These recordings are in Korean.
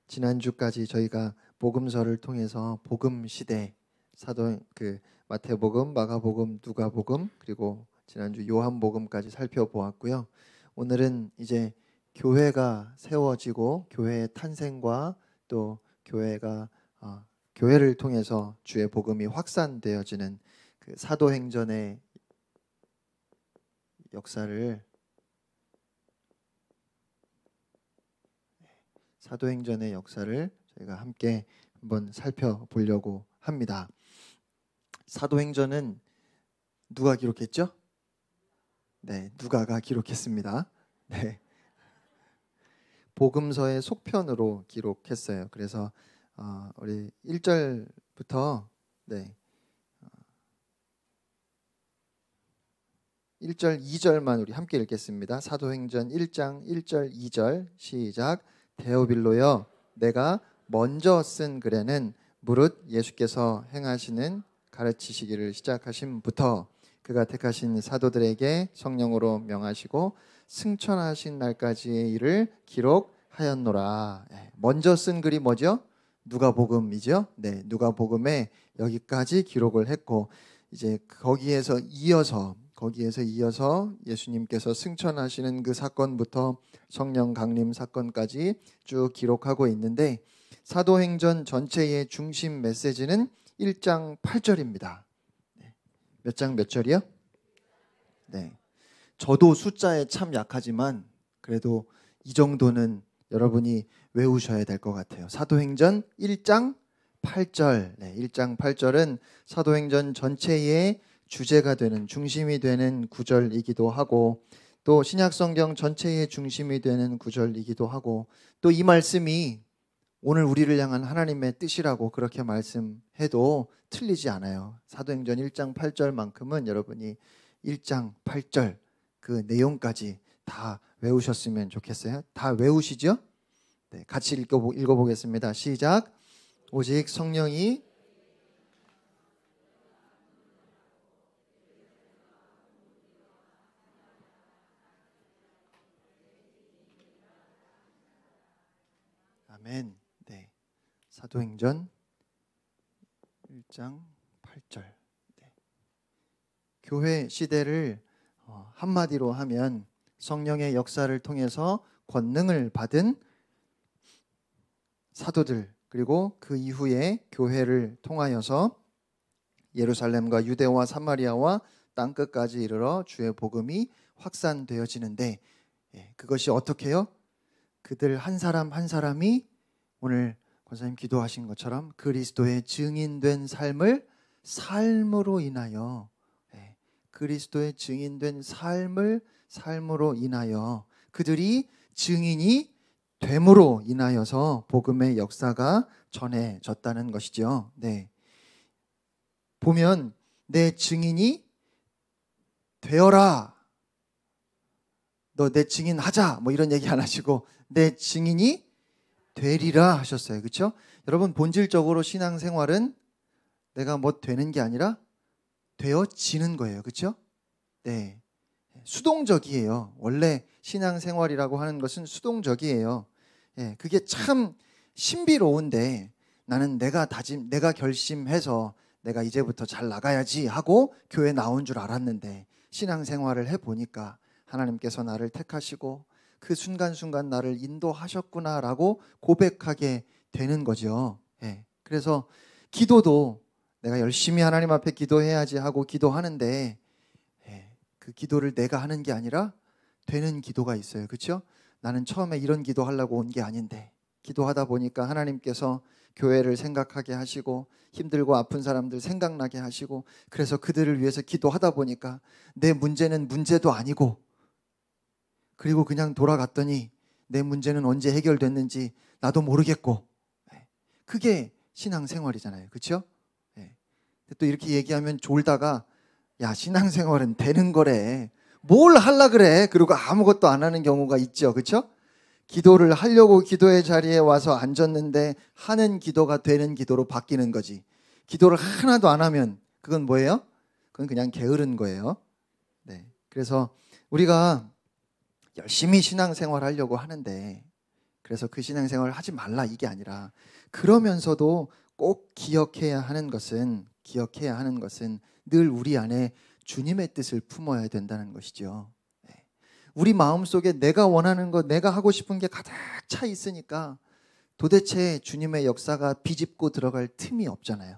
지난주까지 저희가 복음서를 통해서 복음 시대 마태복음, 마가복음, 누가복음 그리고 지난주 요한복음까지 살펴보았고요. 오늘은 이제 교회가 세워지고 교회의 탄생과 또 교회를 통해서 주의 복음이 확산되어지는 그 사도행전의 역사를 저희가 함께 한번 살펴보려고 합니다. 사도행전은 누가 기록했죠? 네, 누가가 기록했습니다. 네. 복음서의 속편으로 기록했어요. 그래서 우리 1절부터 1절, 2절만 우리 함께 읽겠습니다. 사도행전 1장 1절, 2절 시작. 데오빌로여, 내가 먼저 쓴 글에는 무릇 예수께서 행하시는 가르치시기를 시작하심부터 그가 택하신 사도들에게 성령으로 명하시고 승천하신 날까지의 일을 기록하였노라. 먼저 쓴 글이 뭐죠? 누가복음이죠. 네, 누가복음에 여기까지 기록을 했고 이제 거기에서 이어서 예수님께서 승천하시는 그 사건부터 성령 강림 사건까지 쭉 기록하고 있는데 사도행전 전체의 중심 메시지는 1장 8절입니다. 몇 장 몇 절이요? 네. 저도 숫자에 참 약하지만 그래도 이 정도는 여러분이 외우셔야 될 것 같아요. 사도행전 1장 8절. 네, 1장 8절은 사도행전 전체의 주제가 되는 중심이 되는 구절이기도 하고 또 신약성경 전체의 중심이 되는 구절이기도 하고 또 이 말씀이 오늘 우리를 향한 하나님의 뜻이라고 그렇게 말씀해도 틀리지 않아요. 사도행전 1장 8절만큼은 여러분이 1장 8절 그 내용까지 다 외우셨으면 좋겠어요. 다 외우시죠? 네, 같이 읽어보겠습니다. 시작. 오직 성령이 아멘. 네. 사도행전 1장 8절. 네. 교회 시대를 한마디로 하면 성령의 역사를 통해서 권능을 받은 사도들 그리고 그 이후에 교회를 통하여서 예루살렘과 유대와 사마리아와 땅끝까지 이르러 주의 복음이 확산되어지는데 그것이 어떻게 해요? 그들 한 사람 한 사람이 오늘 권사님 기도하신 것처럼 그리스도의 증인된 삶으로 인하여 그리스도의 증인된 삶으로 인하여 그들이 증인이 됨으로 인하여서 복음의 역사가 전해졌다는 것이죠. 네. 보면 내 증인이 되어라. 너 내 증인 하자. 뭐 이런 얘기 안 하시고 내 증인이 되리라 하셨어요. 그렇죠? 여러분 본질적으로 신앙생활은 내가 뭐 되는 게 아니라 되어지는 거예요. 그렇죠? 네. 수동적이에요. 원래 신앙생활이라고 하는 것은 수동적이에요. 그게 참 신비로운데 나는 내가 결심해서 내가 이제부터 잘 나가야지 하고 교회 나온 줄 알았는데 신앙생활을 해보니까 하나님께서 나를 택하시고 그 순간순간 나를 인도하셨구나라고 고백하게 되는 거죠. 그래서 기도도 내가 열심히 하나님 앞에 기도해야지 하고 기도하는데 그 기도를 내가 하는 게 아니라 되는 기도가 있어요. 그렇죠? 나는 처음에 이런 기도하려고 온 게 아닌데 기도하다 보니까 하나님께서 교회를 생각하게 하시고 힘들고 아픈 사람들 생각나게 하시고 그래서 그들을 위해서 기도하다 보니까 내 문제는 문제도 아니고 그리고 그냥 돌아갔더니 내 문제는 언제 해결됐는지 나도 모르겠고 그게 신앙생활이잖아요. 그렇죠? 또 이렇게 얘기하면 졸다가 야 신앙생활은 되는 거래. 뭘 하려 그래. 그리고 아무것도 안 하는 경우가 있죠. 그렇죠? 기도를 하려고 기도의 자리에 와서 앉았는데 하는 기도가 되는 기도로 바뀌는 거지. 기도를 하나도 안 하면 그건 뭐예요? 그건 그냥 게으른 거예요. 네. 그래서 우리가 열심히 신앙생활 하려고 하는데 그래서 그 신앙생활을 하지 말라 이게 아니라, 그러면서도 꼭 기억해야 하는 것은 늘 우리 안에 주님의 뜻을 품어야 된다는 것이죠. 우리 마음속에 내가 원하는 것, 내가 하고 싶은 게 가득 차 있으니까 도대체 주님의 역사가 비집고 들어갈 틈이 없잖아요.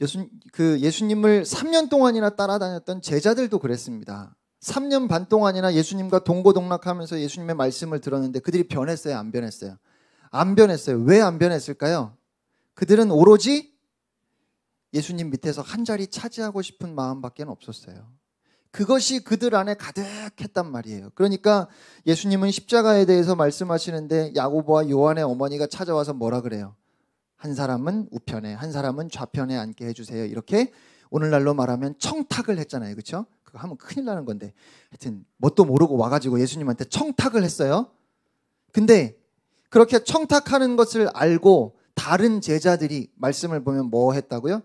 예수님을 3년 동안이나 따라다녔던 제자들도 그랬습니다. 3년 반 동안이나 예수님과 동고동락하면서 예수님의 말씀을 들었는데 그들이 변했어요? 안 변했어요? 안 변했어요. 왜 안 변했을까요? 그들은 오로지 예수님 밑에서 한 자리 차지하고 싶은 마음밖에 없었어요. 그것이 그들 안에 가득했단 말이에요. 그러니까 예수님은 십자가에 대해서 말씀하시는데 야고보와 요한의 어머니가 찾아와서 뭐라 그래요? 한 사람은 우편에, 한 사람은 좌편에 앉게 해주세요. 이렇게 오늘날로 말하면 청탁을 했잖아요. 그렇죠? 그거 하면 큰일 나는 건데, 하여튼 뭣도 모르고 와가지고 예수님한테 청탁을 했어요. 근데 그렇게 청탁하는 것을 알고 다른 제자들이 말씀을 보면 뭐 했다고요?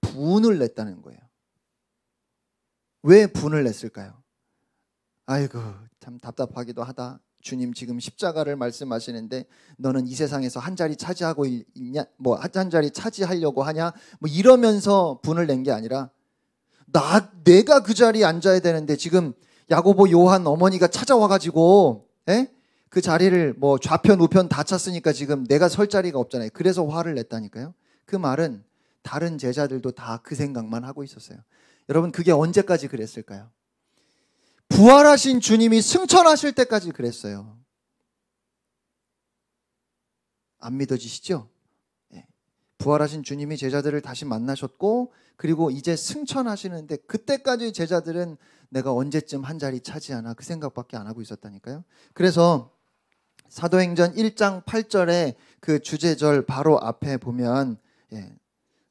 분을 냈다는 거예요. 왜 분을 냈을까요? 아이고, 참 답답하기도 하다. 주님 지금 십자가를 말씀하시는데 너는 이 세상에서 한 자리 차지하고 있냐? 뭐 한 자리 차지하려고 하냐? 뭐 이러면서 분을 낸 게 아니라, 내가 그 자리에 앉아야 되는데 지금 야고보 요한 어머니가 찾아와가지고 그 자리를 뭐 좌편 우편 다 찼으니까 지금 내가 설 자리가 없잖아요. 그래서 화를 냈다니까요. 그 말은 다른 제자들도 다 그 생각만 하고 있었어요. 여러분, 그게 언제까지 그랬을까요? 부활하신 주님이 승천하실 때까지 그랬어요. 안 믿어지시죠? 부활하신 주님이 제자들을 다시 만나셨고, 그리고 이제 승천하시는데 그때까지 제자들은 내가 언제쯤 한 자리 차지하나 그 생각밖에 안 하고 있었다니까요. 그래서 사도행전 1장 8절에 그 주제절 바로 앞에 보면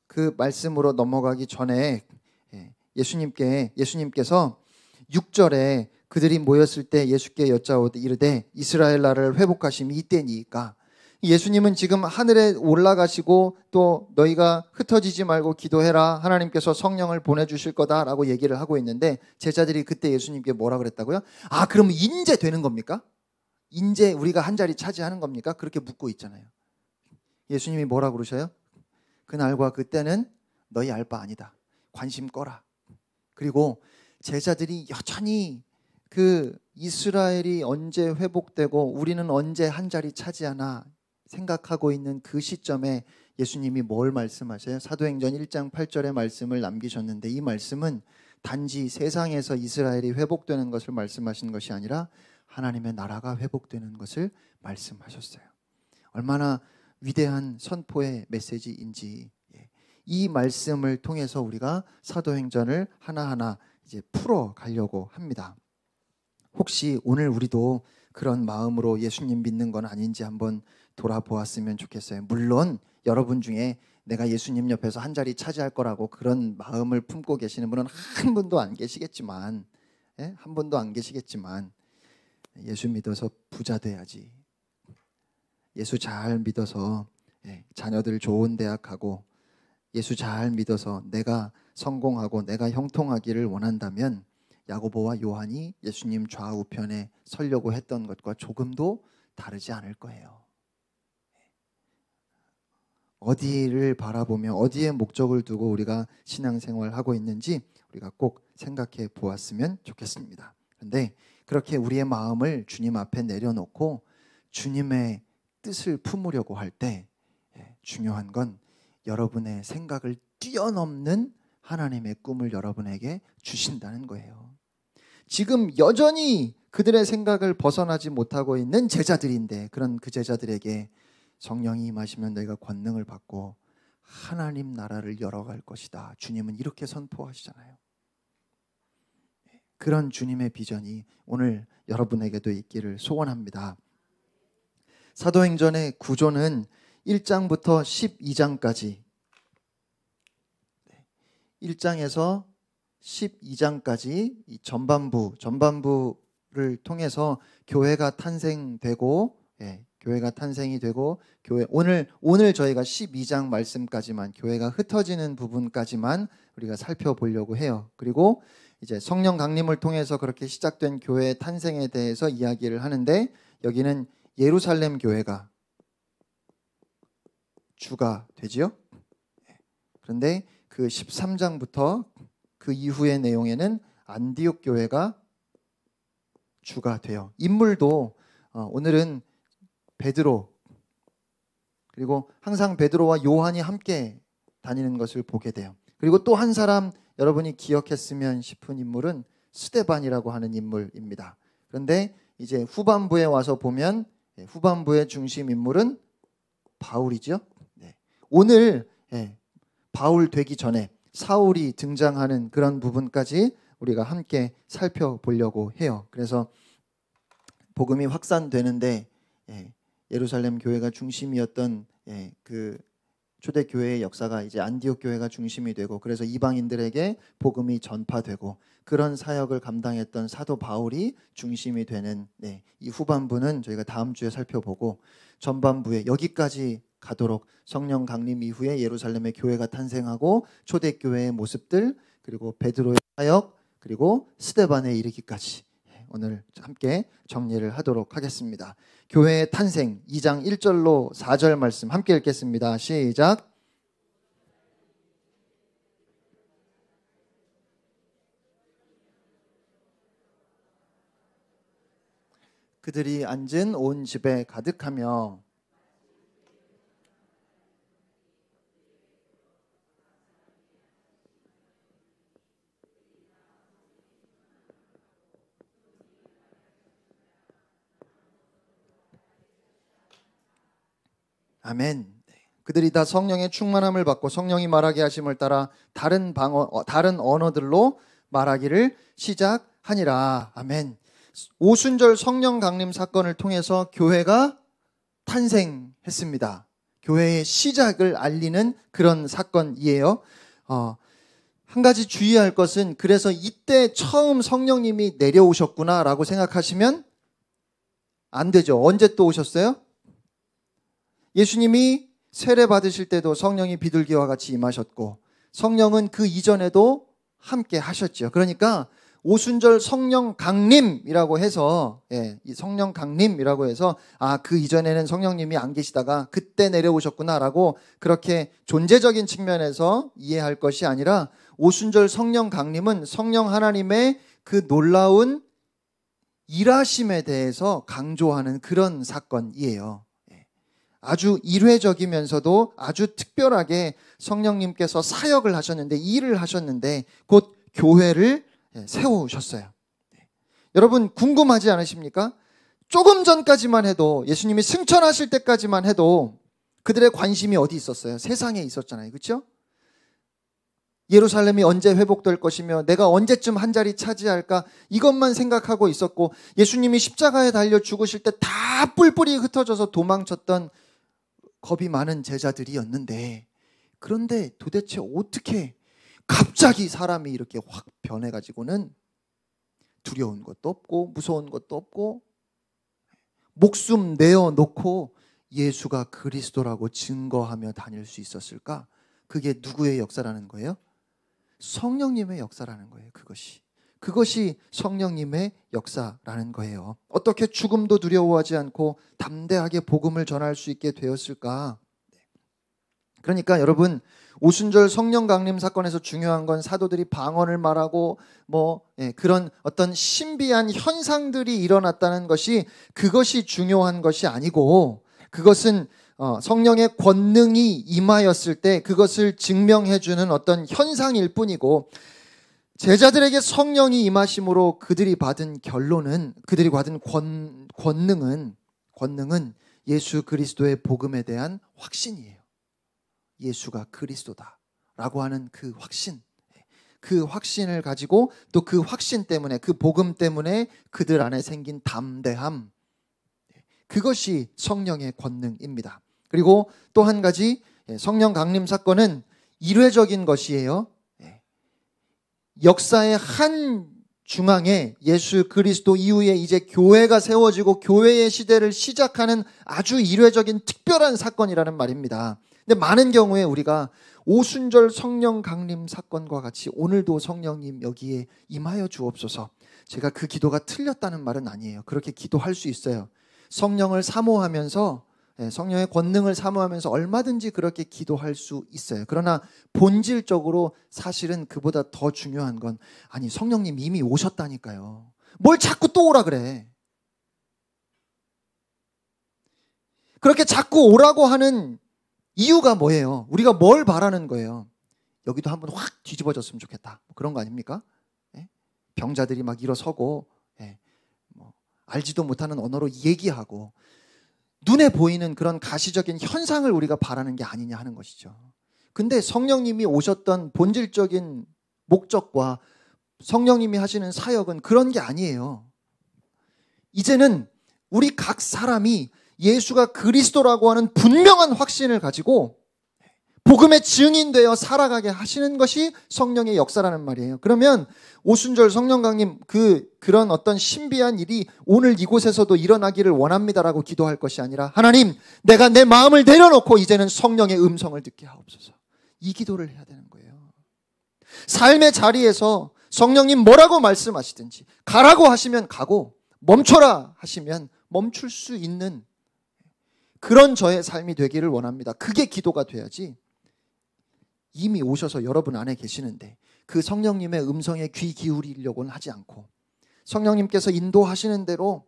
그 말씀으로 넘어가기 전에 예수님께서 6절에 그들이 모였을 때 예수께 여짜오되 이르되 이스라엘 나라를 회복하심이 이때니까, 예수님은 지금 하늘에 올라가시고 또 너희가 흩어지지 말고 기도해라, 하나님께서 성령을 보내주실 거다라고 얘기를 하고 있는데, 제자들이 그때 예수님께 뭐라 그랬다고요? 아, 그러면 인제 되는 겁니까? 인제 우리가 한 자리 차지하는 겁니까? 그렇게 묻고 있잖아요. 예수님이 뭐라 그러셔요? 그날과 그때는 너희 알 바 아니다. 관심 꺼라. 그리고 제자들이 여전히 그 이스라엘이 언제 회복되고 우리는 언제 한 자리 차지하나 생각하고 있는 그 시점에 예수님이 뭘 말씀하세요? 사도행전 1장 8절의 말씀을 남기셨는데, 이 말씀은 단지 세상에서 이스라엘이 회복되는 것을 말씀하신 것이 아니라 하나님의 나라가 회복되는 것을 말씀하셨어요. 얼마나 위대한 선포의 메시지인지, 이 말씀을 통해서 우리가 사도행전을 하나하나 이제 풀어 가려고 합니다. 혹시 오늘 우리도 그런 마음으로 예수님 믿는 건 아닌지 한번 돌아보았으면 좋겠어요. 물론 여러분 중에 내가 예수님 옆에서 한 자리 차지할 거라고 그런 마음을 품고 계시는 분은 한 분도 안 계시겠지만, 한 분도 안 계시겠지만, 예수 믿어서 부자 돼야지, 예수 잘 믿어서 자녀들 좋은 대학 가고, 예수 잘 믿어서 내가 성공하고 내가 형통하기를 원한다면 야고보와 요한이 예수님 좌우편에 서려고 했던 것과 조금도 다르지 않을 거예요. 어디를 바라보며 어디에 목적을 두고 우리가 신앙생활을 하고 있는지 우리가 꼭 생각해 보았으면 좋겠습니다. 그런데 그렇게 우리의 마음을 주님 앞에 내려놓고 주님의 뜻을 품으려고 할 때 중요한 건 여러분의 생각을 뛰어넘는 하나님의 꿈을 여러분에게 주신다는 거예요. 지금 여전히 그들의 생각을 벗어나지 못하고 있는 제자들인데, 그런 그 제자들에게 성령이 임하시면 너희가 권능을 받고 하나님 나라를 열어갈 것이다, 주님은 이렇게 선포하시잖아요. 그런 주님의 비전이 오늘 여러분에게도 있기를 소원합니다. 사도행전의 구조는 1장부터 12장까지, 1장에서 12장까지 이 전반부를 통해서 교회가 탄생되고, 교회가 탄생이 되고, 오늘 저희가 12장 말씀까지만, 교회가 흩어지는 부분까지만 우리가 살펴보려고 해요. 그리고 이제 성령 강림을 통해서 그렇게 시작된 교회의 탄생에 대해서 이야기를 하는데, 여기는 예루살렘 교회가 주가 되지요. 그런데 그 13장부터 그 이후의 내용에는 안디옥 교회가 주가 돼요. 인물도 오늘은 베드로, 그리고 항상 베드로와 요한이 함께 다니는 것을 보게 돼요. 그리고 또 한 사람 여러분이 기억했으면 싶은 인물은 스데반이라고 하는 인물입니다. 그런데 이제 후반부에 와서 보면 후반부의 중심 인물은 바울이죠. 오늘 바울 되기 전에 사울이 등장하는 그런 부분까지 우리가 함께 살펴보려고 해요. 그래서 복음이 확산되는데 예루살렘 교회가 중심이었던 그 초대교회의 역사가 이제 안디옥 교회가 중심이 되고, 그래서 이방인들에게 복음이 전파되고, 그런 사역을 감당했던 사도 바울이 중심이 되는 이 후반부는 저희가 다음 주에 살펴보고, 전반부에 여기까지 가도록 성령 강림 이후에 예루살렘의 교회가 탄생하고 초대교회의 모습들, 그리고 베드로의 사역, 그리고 스데반에 이르기까지 오늘 함께 정리를 하도록 하겠습니다. 교회의 탄생 2장 1절로 4절 말씀 함께 읽겠습니다. 시작. 그들이 앉은 온 집에 가득하며 아멘. 그들이 다 성령의 충만함을 받고 성령이 말하게 하심을 따라 다른 언어들로 말하기를 시작하니라. 아멘. 오순절 성령 강림 사건을 통해서 교회가 탄생했습니다. 교회의 시작을 알리는 그런 사건이에요. 한 가지 주의할 것은, 그래서 이때 처음 성령님이 내려오셨구나라고 생각하시면 안 되죠. 언제 또 오셨어요? 예수님이 세례 받으실 때도 성령이 비둘기와 같이 임하셨고, 성령은 그 이전에도 함께 하셨죠. 그러니까 오순절 성령 강림이라고 해서 이 성령 강림이라고 해서 그 이전에는 성령님이 안 계시다가 그때 내려오셨구나라고 그렇게 존재적인 측면에서 이해할 것이 아니라, 오순절 성령 강림은 성령 하나님의 그 놀라운 일하심에 대해서 강조하는 그런 사건이에요. 아주 일회적이면서도 아주 특별하게 성령님께서 사역을 하셨는데, 일을 하셨는데, 곧 교회를 세우셨어요. 여러분 궁금하지 않으십니까? 조금 전까지만 해도, 예수님이 승천하실 때까지만 해도 그들의 관심이 어디 있었어요? 세상에 있었잖아요. 그렇죠? 예루살렘이 언제 회복될 것이며 내가 언제쯤 한 자리 차지할까, 이것만 생각하고 있었고, 예수님이 십자가에 달려 죽으실 때 다 뿔뿔이 흩어져서 도망쳤던 겁이 많은 제자들이었는데, 그런데 도대체 어떻게 갑자기 사람이 이렇게 확 변해가지고는 두려운 것도 없고 무서운 것도 없고 목숨 내어놓고 예수가 그리스도라고 증거하며 다닐 수 있었을까? 그게 누구의 역사라는 거예요? 성령님의 역사라는 거예요. 그것이 성령님의 역사라는 거예요. 어떻게 죽음도 두려워하지 않고 담대하게 복음을 전할 수 있게 되었을까? 그러니까 여러분, 오순절 성령 강림 사건에서 중요한 건 사도들이 방언을 말하고 그런 어떤 신비한 현상들이 일어났다는 것이, 그것이 중요한 것이 아니고, 그것은 성령의 권능이 임하였을 때 그것을 증명해주는 어떤 현상일 뿐이고, 제자들에게 성령이 임하심으로 그들이 받은 결론은, 그들이 받은 권능은 예수 그리스도의 복음에 대한 확신이에요. 예수가 그리스도다라고 하는 그 확신을 가지고, 또 그 확신 때문에, 그 복음 때문에 그들 안에 생긴 담대함, 그것이 성령의 권능입니다. 그리고 또 한 가지, 성령 강림 사건은 일회적인 것이에요. 역사의 한 중앙에 예수 그리스도 이후에 이제 교회가 세워지고 교회의 시대를 시작하는 아주 일회적인 특별한 사건이라는 말입니다. 근데 많은 경우에 우리가 오순절 성령 강림 사건과 같이 오늘도 성령님 여기에 임하여 주옵소서, 제가 그 기도가 틀렸다는 말은 아니에요. 그렇게 기도할 수 있어요. 성령을 사모하면서 성령의 권능을 사모하면서 얼마든지 그렇게 기도할 수 있어요. 그러나 본질적으로 사실은 그보다 더 중요한 건 아니 성령님 이미 오셨다니까요. 뭘 자꾸 또 오라 그래. 그렇게 자꾸 오라고 하는 이유가 뭐예요? 우리가 뭘 바라는 거예요? 여기도 한번 확 뒤집어졌으면 좋겠다. 뭐 그런 거 아닙니까? 병자들이 막 일어서고 뭐 알지도 못하는 언어로 얘기하고 눈에 보이는 그런 가시적인 현상을 우리가 바라는 게 아니냐 하는 것이죠. 근데 성령님이 오셨던 본질적인 목적과 성령님이 하시는 사역은 그런 게 아니에요. 이제는 우리 각 사람이 예수가 그리스도라고 하는 분명한 확신을 가지고 복음의 증인되어 살아가게 하시는 것이 성령의 역사라는 말이에요. 그러면 오순절 성령 강림 그런 어떤 신비한 일이 오늘 이곳에서도 일어나기를 원합니다라고 기도할 것이 아니라 하나님 내가 내 마음을 내려놓고 이제는 성령의 음성을 듣게 하옵소서. 이 기도를 해야 되는 거예요. 삶의 자리에서 성령님 뭐라고 말씀하시든지 가라고 하시면 가고 멈춰라 하시면 멈출 수 있는 그런 저의 삶이 되기를 원합니다. 그게 기도가 돼야지 이미 오셔서 여러분 안에 계시는데 그 성령님의 음성에 귀 기울이려고는 하지 않고 성령님께서 인도하시는 대로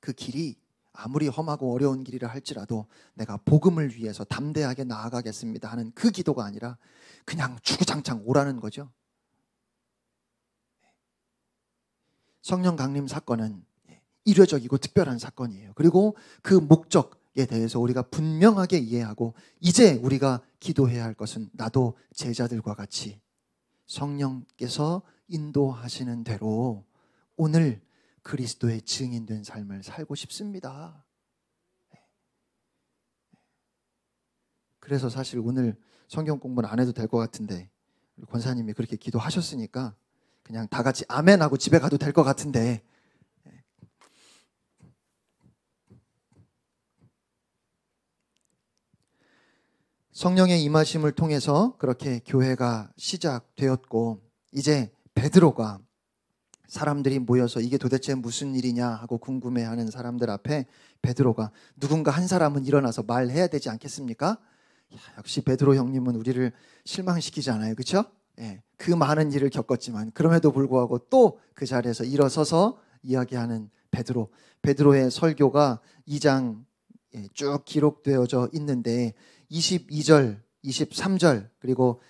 그 길이 아무리 험하고 어려운 길이라 할지라도 내가 복음을 위해서 담대하게 나아가겠습니다 하는 그 기도가 아니라 그냥 주구장창 오라는 거죠. 성령 강림 사건은 이례적이고 특별한 사건이에요. 그리고 그 목적에 대해서 우리가 분명하게 이해하고 이제 우리가 기도해야 할 것은 나도 제자들과 같이 성령께서 인도하시는 대로 오늘 그리스도의 증인된 삶을 살고 싶습니다. 그래서 사실 오늘 성경 공부는 안 해도 될 것 같은데 권사님이 그렇게 기도하셨으니까 그냥 다 같이 아멘하고 집에 가도 될 것 같은데 성령의 임하심을 통해서 그렇게 교회가 시작되었고 이제 베드로가 사람들이 모여서 이게 도대체 무슨 일이냐 하고 궁금해하는 사람들 앞에 베드로가 누군가 한 사람은 일어나서 말해야 되지 않겠습니까? 역시 베드로 형님은 우리를 실망시키지 않아요. 그렇죠? 그 많은 일을 겪었지만 그럼에도 불구하고 또 그 자리에서 일어서서 이야기하는 베드로의 설교가 2장 쭉 기록되어져 있는데 22절, 23절 그리고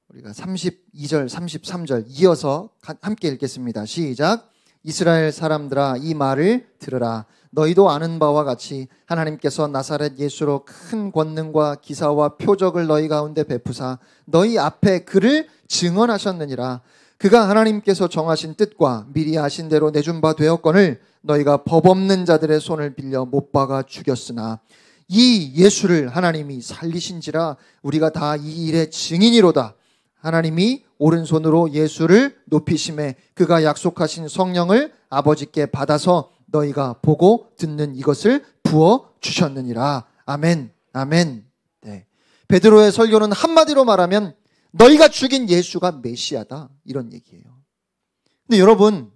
우리가 32절, 33절 이어서 함께 읽겠습니다. 시작. 이스라엘 사람들아 이 말을 들으라. 너희도 아는 바와 같이 하나님께서 나사렛 예수로 큰 권능과 기사와 표적을 너희 가운데 베푸사 너희 앞에 그를 증언하셨느니라. 그가 하나님께서 정하신 뜻과 미리 아신 대로 내준 바 되었거늘 너희가 법 없는 자들의 손을 빌려 못 박아 죽였으나 이 예수를 하나님이 살리신지라 우리가 다 이 일의 증인이로다. 하나님이 오른손으로 예수를 높이심에 그가 약속하신 성령을 아버지께 받아서 너희가 보고 듣는 이것을 부어 주셨느니라. 아멘. 아멘. 네. 베드로의 설교는 한마디로 말하면 너희가 죽인 예수가 메시아다 이런 얘기예요. 근데 여러분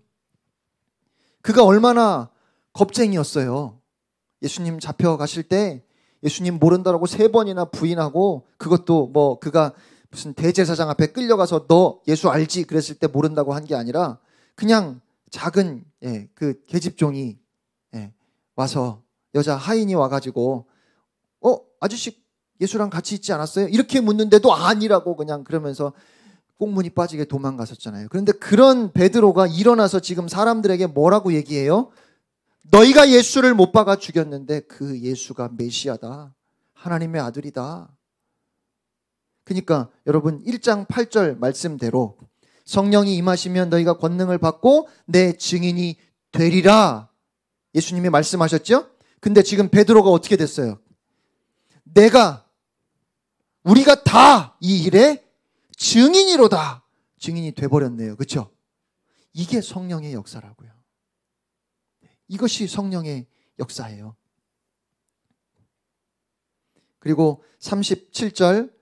그가 얼마나 겁쟁이였어요. 예수님 잡혀가실 때 예수님 모른다라고 3번이나 부인하고 그것도 뭐 그가 무슨 대제사장 앞에 끌려가서 너 예수 알지? 그랬을 때 모른다고 한 게 아니라 그냥 작은 그 계집종이 와서 여자 하인이 와가지고 아저씨 예수랑 같이 있지 않았어요? 이렇게 묻는데도 아니라고 그냥 그러면서 꽁무니 빠지게 도망갔었잖아요. 그런데 그런 베드로가 일어나서 지금 사람들에게 뭐라고 얘기해요? 너희가 예수를 못 박아 죽였는데 그 예수가 메시아다. 하나님의 아들이다. 그러니까 여러분 1장 8절 말씀대로 성령이 임하시면 너희가 권능을 받고 내 증인이 되리라. 예수님이 말씀하셨죠? 근데 지금 베드로가 어떻게 됐어요? 우리가 다 이 일의 증인이로다. 증인이 돼버렸네요. 그렇죠? 이게 성령의 역사라고요. 이것이 성령의 역사예요. 그리고 37절,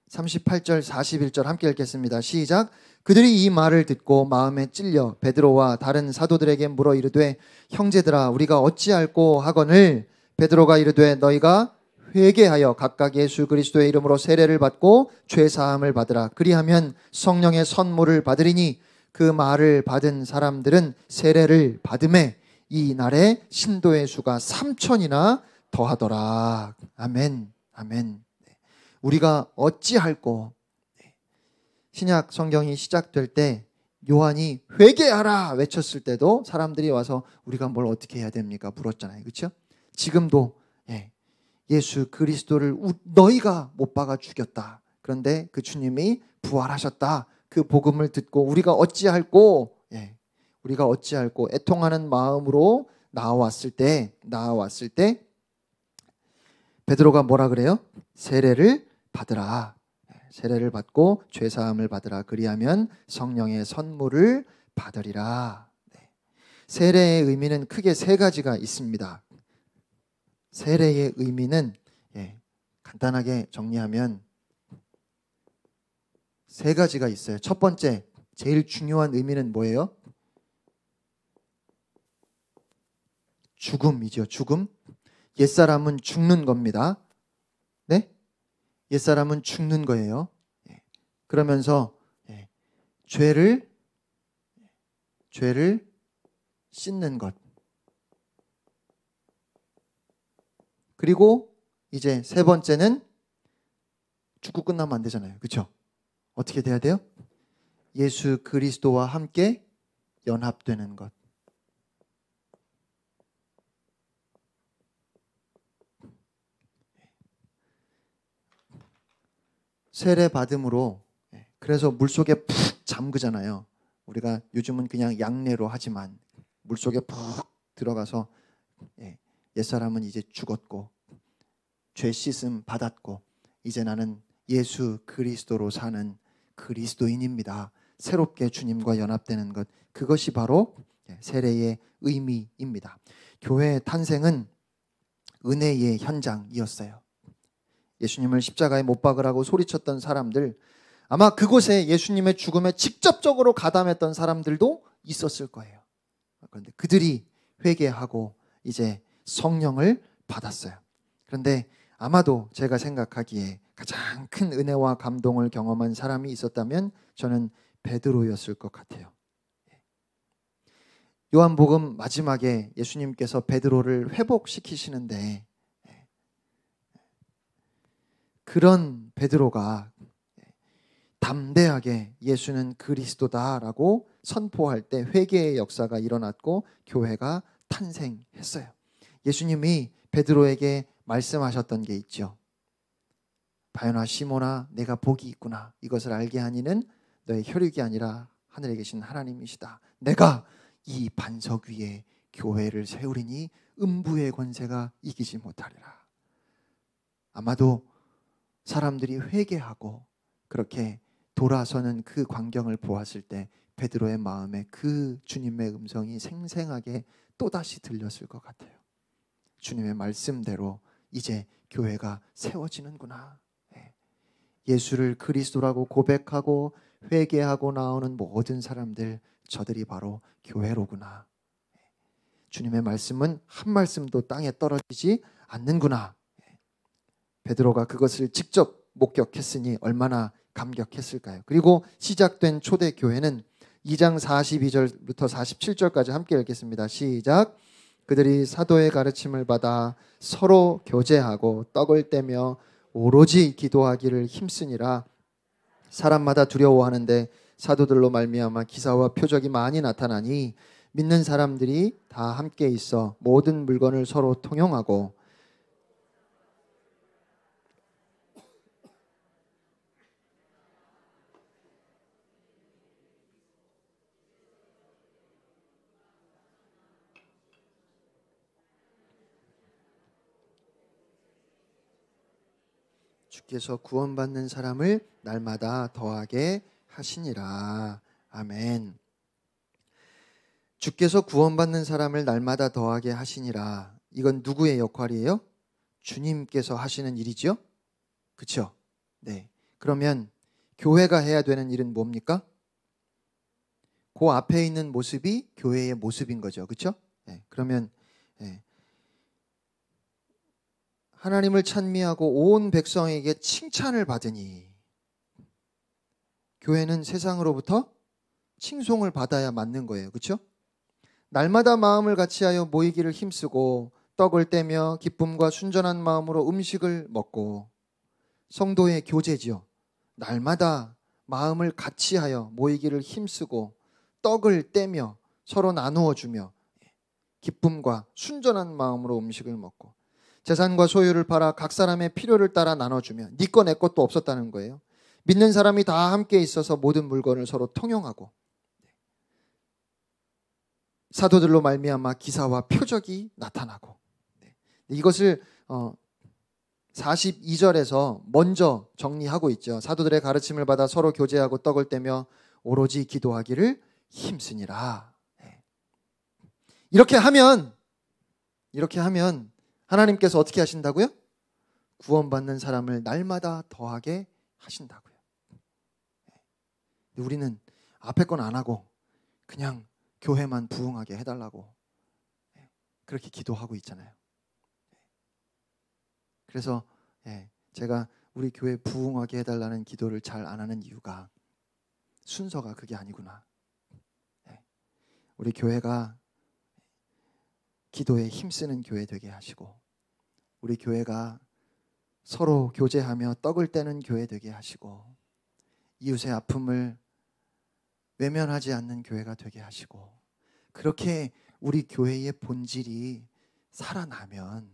38절, 41절 함께 읽겠습니다. 시작. 그들이 이 말을 듣고 마음에 찔려 베드로와 다른 사도들에게 물어 이르되 형제들아 우리가 어찌할꼬 하거늘 베드로가 이르되 너희가 회개하여 각각 예수 그리스도의 이름으로 세례를 받고 죄 사함을 받으라. 그리하면 성령의 선물을 받으리니 그 말을 받은 사람들은 세례를 받음에 이 날에 신도의 수가 3,000이나 더하더라. 아멘. 아멘. 우리가 어찌할꼬. 신약 성경이 시작될 때 요한이 회개하라 외쳤을 때도 사람들이 와서 우리가 뭘 어떻게 해야 됩니까? 물었잖아요. 그렇죠? 지금도 예수 그리스도를 너희가 못 박아 죽였다. 그런데 그 주님이 부활하셨다. 그 복음을 듣고 우리가 어찌할꼬? 우리가 어찌할꼬? 애통하는 마음으로 나왔을 때 베드로가 뭐라 그래요? 세례를 받으라. 세례를 받고 죄 사함을 받으라. 그리하면 성령의 선물을 받으리라. 세례의 의미는 크게 세 가지가 있습니다. 세례의 의미는 간단하게 정리하면 세 가지가 있어요. 첫 번째, 제일 중요한 의미는 뭐예요? 죽음이죠. 죽음. 옛사람은 죽는 겁니다. 네? 옛사람은 죽는 거예요. 그러면서 죄를 씻는 것. 그리고 이제 세 번째는 죽고 끝나면 안 되잖아요. 그렇죠? 어떻게 돼야 돼요? 예수 그리스도와 함께 연합되는 것. 세례 받음으로 그래서 물속에 푹 잠그잖아요. 우리가 요즘은 그냥 양례로 하지만 물속에 푹 들어가서 옛사람은 이제 죽었고 죄 씻음 받았고 이제 나는 예수 그리스도로 사는 그리스도인입니다. 새롭게 주님과 연합되는 것, 그것이 바로 세례의 의미입니다. 교회의 탄생은 은혜의 현장이었어요. 예수님을 십자가에 못 박으라고 소리쳤던 사람들, 아마 그곳에 예수님의 죽음에 직접적으로 가담했던 사람들도 있었을 거예요. 그런데 그들이 회개하고 이제 성령을 받았어요. 그런데 아마도 제가 생각하기에 가장 큰 은혜와 감동을 경험한 사람이 있었다면 저는 베드로였을 것 같아요. 요한복음 마지막에 예수님께서 베드로를 회복시키시는데 그런 베드로가 담대하게 예수는 그리스도다라고 선포할 때 회개의 역사가 일어났고 교회가 탄생했어요. 예수님이 베드로에게 말씀하셨던 게 있죠. 바요나 시몬아, 내가 복이 있구나. 이것을 알게 하니는 너의 혈육이 아니라 하늘에 계신 하나님이시다. 내가 이 반석 위에 교회를 세우리니 음부의 권세가 이기지 못하리라. 아마도 사람들이 회개하고 그렇게 돌아서는 그 광경을 보았을 때 베드로의 마음에 그 주님의 음성이 생생하게 또다시 들렸을 것 같아요. 주님의 말씀대로 이제 교회가 세워지는구나. 예수를 그리스도라고 고백하고 회개하고 나오는 모든 사람들, 저들이 바로 교회로구나. 주님의 말씀은 한 말씀도 땅에 떨어지지 않는구나. 베드로가 그것을 직접 목격했으니 얼마나 감격했을까요? 그리고 시작된 초대교회는 2장 42절부터 47절까지 함께 읽겠습니다. 시작. 그들이 사도의 가르침을 받아 서로 교제하고 떡을 떼며 오로지 기도하기를 힘쓰니라. 사람마다 두려워하는데 사도들로 말미암아 기사와 표적이 많이 나타나니 믿는 사람들이 다 함께 있어 모든 물건을 서로 통용하고 주께서 구원받는 사람을 날마다 더하게 하시니라. 아멘. 주께서 구원받는 사람을 날마다 더하게 하시니라. 이건 누구의 역할이에요? 주님께서 하시는 일이죠? 그렇죠? 네. 그러면 교회가 해야 되는 일은 뭡니까? 그 앞에 있는 모습이 교회의 모습인 거죠. 그렇죠? 그러면 하나님을 찬미하고 온 백성에게 칭찬을 받으니 교회는 세상으로부터 칭송을 받아야 맞는 거예요. 그렇죠? 날마다 마음을 같이하여 모이기를 힘쓰고 떡을 떼며 기쁨과 순전한 마음으로 음식을 먹고 성도의 교제지요. 날마다 마음을 같이하여 모이기를 힘쓰고 떡을 떼며 서로 나누어 주며 기쁨과 순전한 마음으로 음식을 먹고 재산과 소유를 팔아 각 사람의 필요를 따라 나눠주며 네 거 내 것도 없었다는 거예요. 믿는 사람이 다 함께 있어서 모든 물건을 서로 통용하고 사도들로 말미암아 기사와 표적이 나타나고 이것을 42절에서 먼저 정리하고 있죠. 사도들의 가르침을 받아 서로 교제하고 떡을 떼며 오로지 기도하기를 힘쓰니라. 이렇게 하면 하나님께서 어떻게 하신다고요? 구원받는 사람을 날마다 더하게 하신다고요. 우리는 앞에 건 안 하고 그냥 교회만 부흥하게 해달라고 그렇게 기도하고 있잖아요. 그래서 제가 우리 교회 부흥하게 해달라는 기도를 잘 안 하는 이유가 순서가 그게 아니구나. 우리 교회가 기도에 힘쓰는 교회 되게 하시고 우리 교회가 서로 교제하며 떡을 떼는 교회 되게 하시고 이웃의 아픔을 외면하지 않는 교회가 되게 하시고 그렇게 우리 교회의 본질이 살아나면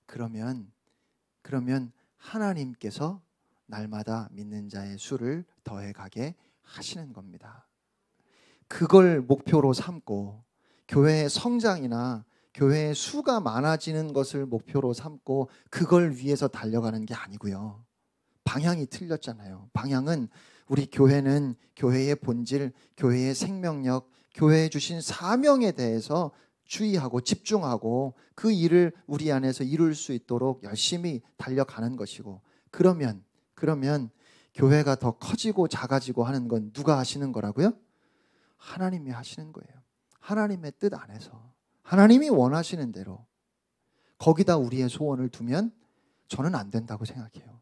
그러면 하나님께서 날마다 믿는 자의 수를 더해가게 하시는 겁니다. 그걸 목표로 삼고 교회의 성장이나 교회의 수가 많아지는 것을 목표로 삼고 그걸 위해서 달려가는 게 아니고요. 방향이 틀렸잖아요. 방향은 우리 교회는 교회의 본질, 교회의 생명력, 교회에 주신 사명에 대해서 주의하고 집중하고 그 일을 우리 안에서 이룰 수 있도록 열심히 달려가는 것이고 그러면 교회가 더 커지고 작아지고 하는 건 누가 하시는 거라고요? 하나님이 하시는 거예요. 하나님의 뜻 안에서 하나님이 원하시는 대로 거기다 우리의 소원을 두면 저는 안 된다고 생각해요.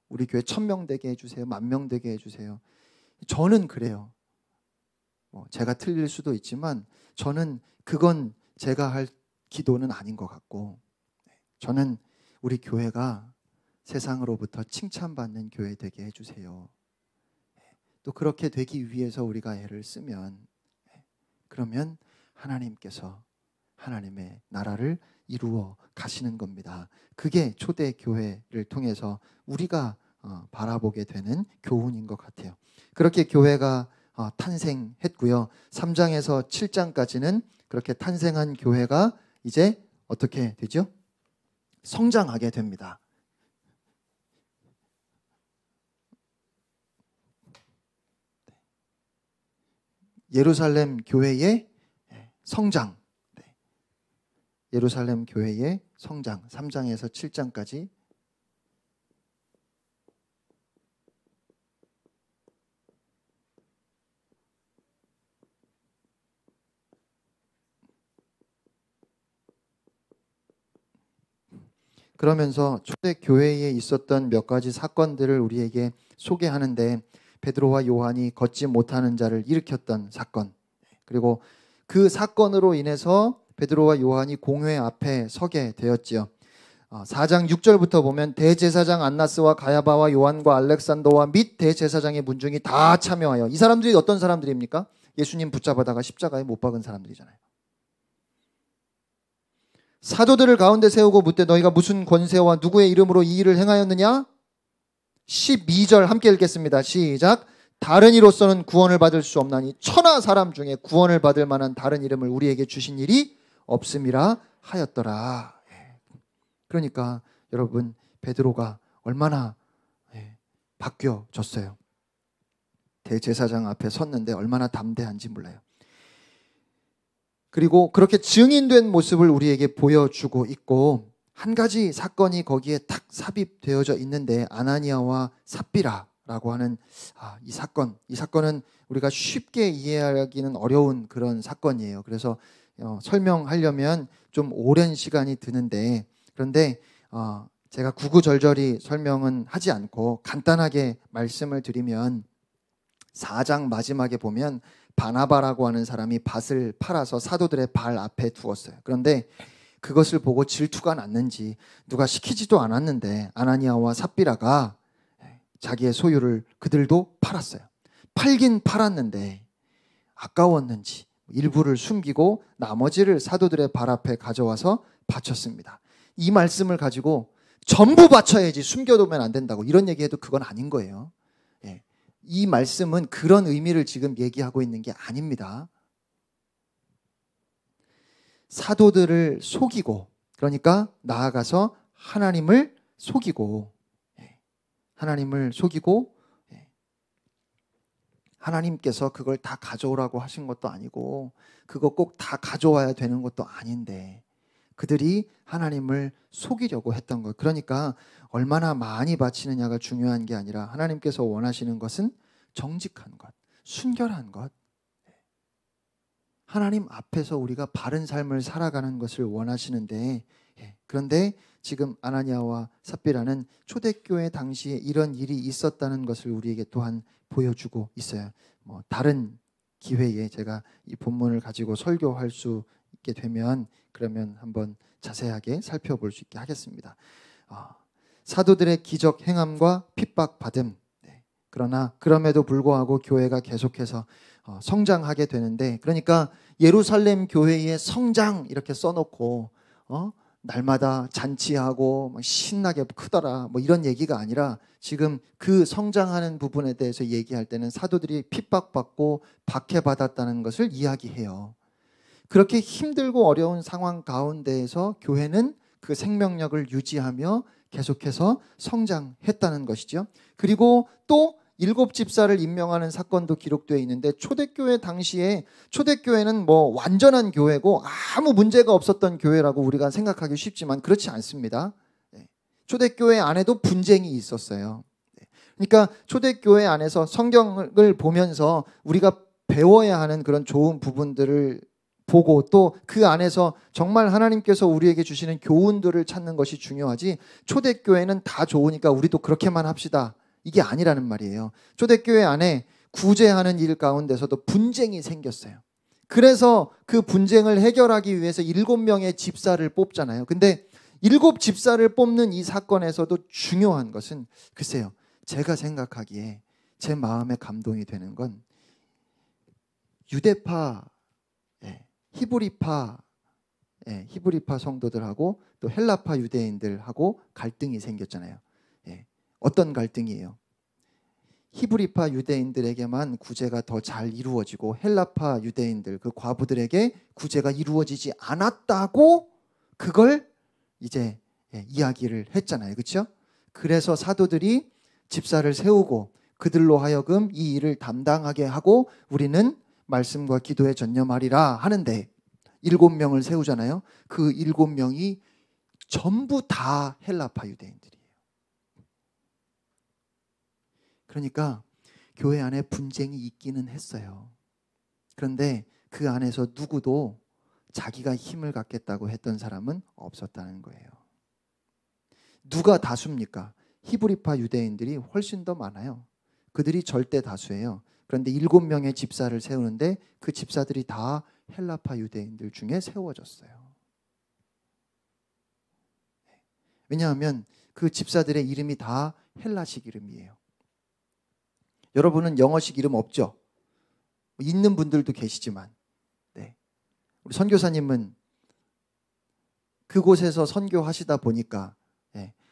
우리 교회 1000명 되게 해주세요. 10,000명 되게 해주세요. 저는 그래요. 제가 틀릴 수도 있지만 저는 그건 제가 할 기도는 아닌 것 같고 저는 우리 교회가 세상으로부터 칭찬받는 교회 되게 해주세요. 또 그렇게 되기 위해서 우리가 애를 쓰면 그러면 하나님께서 하나님의 나라를 이루어 가시는 겁니다. 그게 초대교회를 통해서 우리가 바라보게 되는 교훈인 것 같아요. 그렇게 교회가 탄생했고요. 3장에서 7장까지는 그렇게 탄생한 교회가 이제 어떻게 되죠? 성장하게 됩니다. 예루살렘 교회의 성장, 예루살렘 교회의 성장 3장에서 7장까지 그러면서 초대교회에 있었던 몇 가지 사건들을 우리에게 소개하는데 베드로와 요한이 걷지 못하는 자를 일으켰던 사건 그리고 그 사건으로 인해서 베드로와 요한이 공회 앞에 서게 되었지요. 4장 6절부터 보면 대제사장 안나스와 가야바와 요한과 알렉산더와 및 대제사장의 문중이 다 참여하여 이 사람들이 어떤 사람들입니까? 예수님 붙잡아다가 십자가에 못 박은 사람들이잖아요. 사도들을 가운데 세우고 묻되 너희가 무슨 권세와 누구의 이름으로 이 일을 행하였느냐? 12절 함께 읽겠습니다. 시작. 다른 이로서는 구원을 받을 수 없나니 천하 사람 중에 구원을 받을 만한 다른 이름을 우리에게 주신 일이 없음이라 하였더라. 그러니까 여러분 베드로가 얼마나 바뀌어졌어요. 대제사장 앞에 섰는데 얼마나 담대한지 몰라요. 그리고 그렇게 증인된 모습을 우리에게 보여주고 있고 한 가지 사건이 거기에 딱 삽입되어져 있는데 아나니아와 삽비라 라고 하는 이 사건은 우리가 쉽게 이해하기는 어려운 그런 사건이에요. 그래서 설명하려면 좀 오랜 시간이 드는데, 그런데 제가 구구절절히 설명은 하지 않고 간단하게 말씀을 드리면 4장 마지막에 보면 바나바라고 하는 사람이 밭을 팔아서 사도들의 발 앞에 두었어요. 그런데 그것을 보고 질투가 났는지 누가 시키지도 않았는데 아나니아와 삽비라가 자기의 소유를 그들도 팔았어요. 팔긴 팔았는데 아까웠는지 일부를 숨기고 나머지를 사도들의 발 앞에 가져와서 바쳤습니다. 이 말씀을 가지고 전부 바쳐야지 숨겨두면 안 된다고 이런 얘기해도 그건 아닌 거예요. 이 말씀은 그런 의미를 지금 얘기하고 있는 게 아닙니다. 사도들을 속이고, 그러니까 나아가서 하나님을 속이고 하나님께서 그걸 다 가져오라고 하신 것도 아니고 그거 꼭 다 가져와야 되는 것도 아닌데 그들이 하나님을 속이려고 했던 것. 그러니까 얼마나 많이 바치느냐가 중요한 게 아니라 하나님께서 원하시는 것은 정직한 것, 순결한 것. 하나님 앞에서 우리가 바른 삶을 살아가는 것을 원하시는데, 그런데 지금 아나니아와 삽비라는 초대교회 당시에 이런 일이 있었다는 것을 우리에게 또한 보여주고 있어요. 다른 기회에 제가 이 본문을 가지고 설교할 수 있게 되면 그러면 한번 자세하게 살펴볼 수 있게 하겠습니다. 사도들의 기적 행함과 핍박받음. 그러나 그럼에도 불구하고 교회가 계속해서 성장하게 되는데, 그러니까 예루살렘 교회의 성장 이렇게 써놓고 날마다 잔치하고 신나게 크더라 이런 얘기가 아니라 지금 그 성장하는 부분에 대해서 얘기할 때는 사도들이 핍박받고 박해받았다는 것을 이야기해요. 그렇게 힘들고 어려운 상황 가운데에서 교회는 그 생명력을 유지하며 계속해서 성장했다는 것이죠. 그리고 또 7집사를 임명하는 사건도 기록되어 있는데, 초대교회 당시에 초대교회는 완전한 교회고 아무 문제가 없었던 교회라고 우리가 생각하기 쉽지만 그렇지 않습니다. 초대교회 안에도 분쟁이 있었어요. 그러니까 초대교회 안에서 성경을 보면서 우리가 배워야 하는 그런 좋은 부분들을 보고 또 그 안에서 정말 하나님께서 우리에게 주시는 교훈들을 찾는 것이 중요하지, 초대교회는 다 좋으니까 우리도 그렇게만 합시다 이게 아니라는 말이에요. 초대교회 안에 구제하는 일 가운데서도 분쟁이 생겼어요. 그래서 그 분쟁을 해결하기 위해서 7명의 집사를 뽑잖아요. 근데 7집사를 뽑는 이 사건에서도 중요한 것은 글쎄요, 제가 생각하기에 제 마음에 감동이 되는 건 유대파, 히브리파 성도들하고 또 헬라파 유대인들하고 갈등이 생겼잖아요. 어떤 갈등이에요? 히브리파 유대인들에게만 구제가 더 잘 이루어지고 헬라파 유대인들, 그 과부들에게 구제가 이루어지지 않았다고 그걸 이제 이야기를 했잖아요. 그렇죠? 그래서 사도들이 집사를 세우고 그들로 하여금 이 일을 담당하게 하고 우리는 말씀과 기도에 전념하리라 하는데 7명을 세우잖아요. 그 7명이 전부 다 헬라파 유대인들이에요. 그러니까 교회 안에 분쟁이 있기는 했어요. 그런데 그 안에서 누구도 자기가 힘을 갖겠다고 했던 사람은 없었다는 거예요. 누가 다수입니까? 히브리파 유대인들이 훨씬 더 많아요. 그들이 절대 다수예요. 그런데 7명의 집사를 세우는데 그 집사들이 다 헬라파 유대인들 중에 세워졌어요. 왜냐하면 그 집사들의 이름이 다 헬라식 이름이에요. 여러분은 영어식 이름 없죠? 있는 분들도 계시지만, 우리 선교사님은 그곳에서 선교하시다 보니까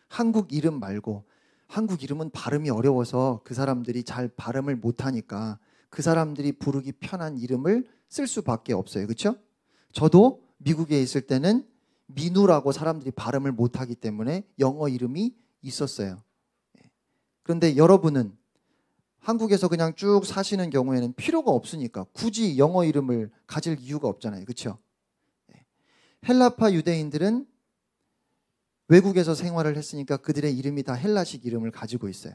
한국 이름 말고, 한국 이름은 발음이 어려워서 그 사람들이 잘 발음을 못하니까 그 사람들이 부르기 편한 이름을 쓸 수밖에 없어요. 그렇죠? 저도 미국에 있을 때는 민우라고 사람들이 발음을 못하기 때문에 영어 이름이 있었어요. 그런데 여러분은 한국에서 그냥 쭉 사시는 경우에는 필요가 없으니까 굳이 영어 이름을 가질 이유가 없잖아요. 그렇죠? 헬라파 유대인들은 외국에서 생활을 했으니까 그들의 이름이 다 헬라식 이름을 가지고 있어요.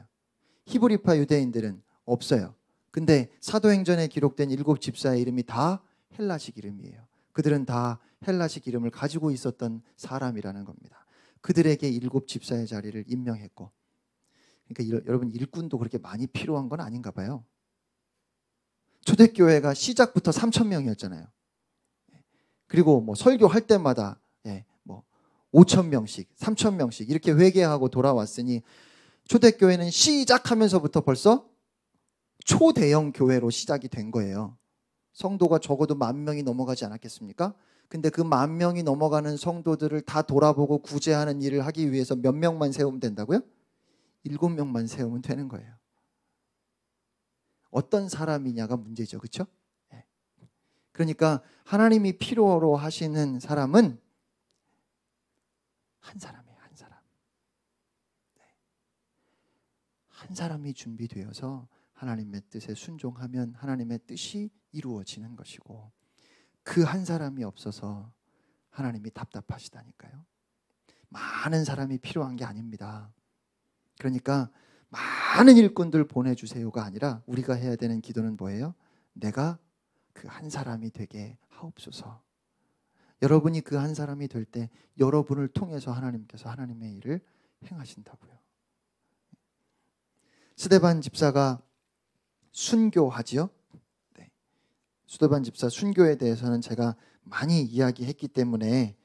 히브리파 유대인들은 없어요. 근데 사도행전에 기록된 7 집사의 이름이 다 헬라식 이름이에요. 그들은 다 헬라식 이름을 가지고 있었던 사람이라는 겁니다. 그들에게 7 집사의 자리를 임명했고, 그러니까 여러분 일꾼도 그렇게 많이 필요한 건 아닌가 봐요. 초대교회가 시작부터 3,000명이었잖아요. 그리고 뭐 설교할 때마다 5,000명씩, 3,000명씩 이렇게 회개하고 돌아왔으니 초대교회는 시작하면서부터 벌써 초대형 교회로 시작이 된 거예요. 성도가 적어도 10,000명이 넘어가지 않았겠습니까? 근데 그 10,000명이 넘어가는 성도들을 다 돌아보고 구제하는 일을 하기 위해서 몇 명만 세우면 된다고요? 7명만 세우면 되는 거예요. 어떤 사람이냐가 문제죠. 그렇죠? 그러니까 하나님이 필요로 하시는 사람은 한 사람이에요. 한 사람. 한 사람이 준비되어서 하나님의 뜻에 순종하면 하나님의 뜻이 이루어지는 것이고, 그 한 사람이 없어서 하나님이 답답하시다니까요. 많은 사람이 필요한 게 아닙니다. 그러니까 많은 일꾼들 보내주세요가 아니라 우리가 해야 되는 기도는 뭐예요? 내가 그 한 사람이 되게 하옵소서. 여러분이 그 한 사람이 될 때 여러분을 통해서 하나님께서 하나님의 일을 행하신다고요. 스데반 집사가 순교하지요. 네. 스데반 집사 순교에 대해서는 제가 많이 이야기했기 때문에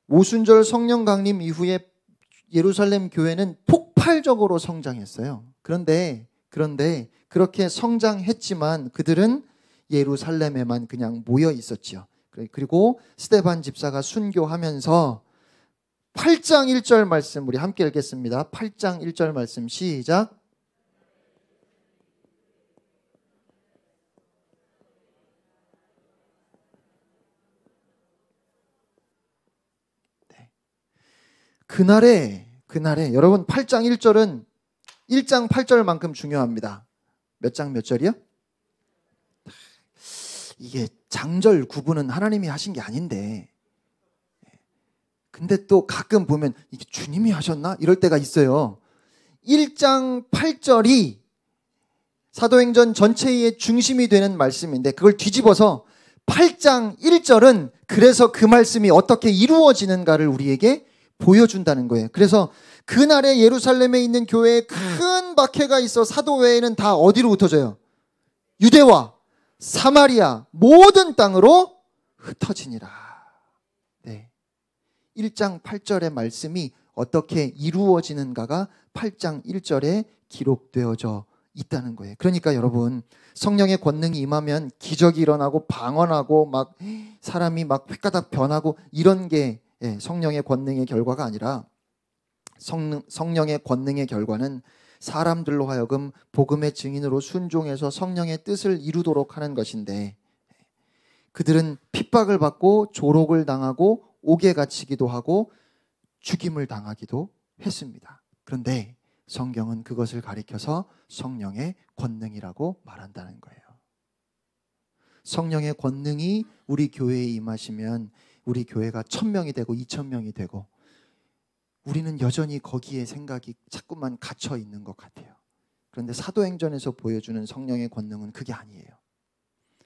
오순절 성령 강림 이후에 예루살렘 교회는 폭발적으로 성장했어요. 그런데 그렇게 성장했지만 그들은 예루살렘에만 그냥 모여 있었지요. 그리고 스데반 집사가 순교하면서 8장 1절 말씀 우리 함께 읽겠습니다. 8장 1절 말씀 시작. 네. 그날에 여러분 8장 1절은 1장 8절만큼 중요합니다. 몇 장 몇 절이요? 이게 장절 구분은 하나님이 하신 게 아닌데, 근데 또 가끔 보면 이게 주님이 하셨나? 이럴 때가 있어요. 1장 8절이 사도행전 전체의 중심이 되는 말씀인데 그걸 뒤집어서 8장 1절은 그래서 그 말씀이 어떻게 이루어지는가를 우리에게 보여준다는 거예요. 그래서 그날에 예루살렘에 있는 교회에 큰 박해가 있어 사도회에는 다 어디로 흩어져요? 유대와 사마리아 모든 땅으로 흩어지니라. 네. 1장 8절의 말씀이 어떻게 이루어지는가가 8장 1절에 기록되어져 있다는 거예요. 그러니까 여러분, 성령의 권능이 임하면 기적이 일어나고 방언하고 막 사람이 막 획가닥 변하고 이런 게 성령의 권능의 결과가 아니라 성령의 권능의 결과는 사람들로 하여금 복음의 증인으로 순종해서 성령의 뜻을 이루도록 하는 것인데, 그들은 핍박을 받고 조록을 당하고 옥에 갇히기도 하고 죽임을 당하기도 했습니다. 그런데 성경은 그것을 가리켜서 성령의 권능이라고 말한다는 거예요. 성령의 권능이 우리 교회에 임하시면 우리 교회가 1,000명이 되고 2,000명이 되고, 우리는 여전히 거기에 생각이 자꾸만 갇혀 있는 것 같아요. 그런데 사도행전에서 보여주는 성령의 권능은 그게 아니에요.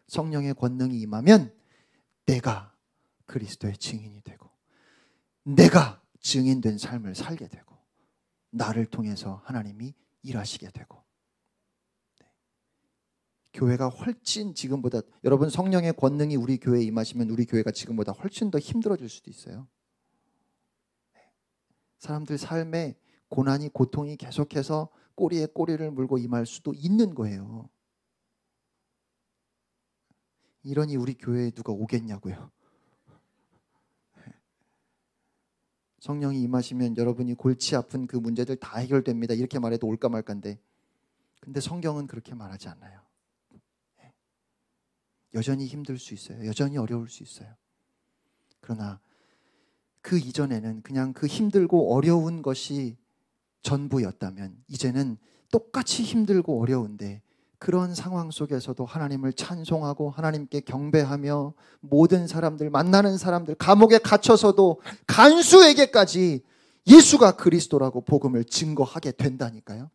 성령의 권능이 임하면 내가 그리스도의 증인이 되고 내가 증인된 삶을 살게 되고 나를 통해서 하나님이 일하시게 되고, 교회가 훨씬 지금보다, 여러분 성령의 권능이 우리 교회에 임하시면 우리 교회가 지금보다 훨씬 더 힘들어질 수도 있어요. 사람들 삶에 고난이, 고통이 계속해서 꼬리에 꼬리를 물고 임할 수도 있는 거예요. 이러니 우리 교회에 누가 오겠냐고요. 성령이 임하시면 여러분이 골치 아픈 그 문제들 다 해결됩니다. 이렇게 말해도 올까 말까인데, 근데 성경은 그렇게 말하지 않아요. 여전히 힘들 수 있어요. 여전히 어려울 수 있어요. 그러나 그 이전에는 그냥 그 힘들고 어려운 것이 전부였다면 이제는 똑같이 힘들고 어려운데 그런 상황 속에서도 하나님을 찬송하고 하나님께 경배하며 모든 사람들, 만나는 사람들, 감옥에 갇혀서도 간수에게까지 예수가 그리스도라고 복음을 증거하게 된다니까요.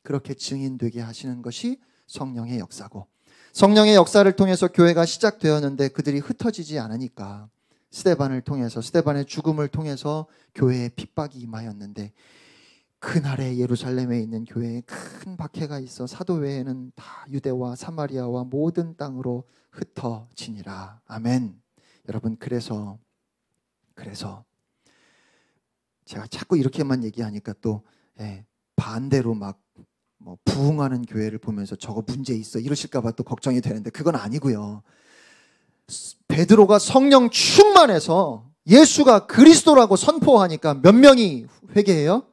그렇게 증인되게 하시는 것이 성령의 역사고, 성령의 역사를 통해서 교회가 시작되었는데 그들이 흩어지지 않으니까 스데반을 통해서, 스데반의 죽음을 통해서 교회에 핍박이 임하였는데, 그날에 예루살렘에 있는 교회에 큰 박해가 있어 사도 외에는 다 유대와 사마리아와 모든 땅으로 흩어지니라. 아멘. 여러분, 그래서 제가 자꾸 이렇게만 얘기하니까 또 반대로 막 부흥하는 교회를 보면서 저거 문제 있어 이러실까 봐 또 걱정이 되는데, 그건 아니고요. 베드로가 성령 충만해서 예수가 그리스도라고 선포하니까 몇 명이 회개해요?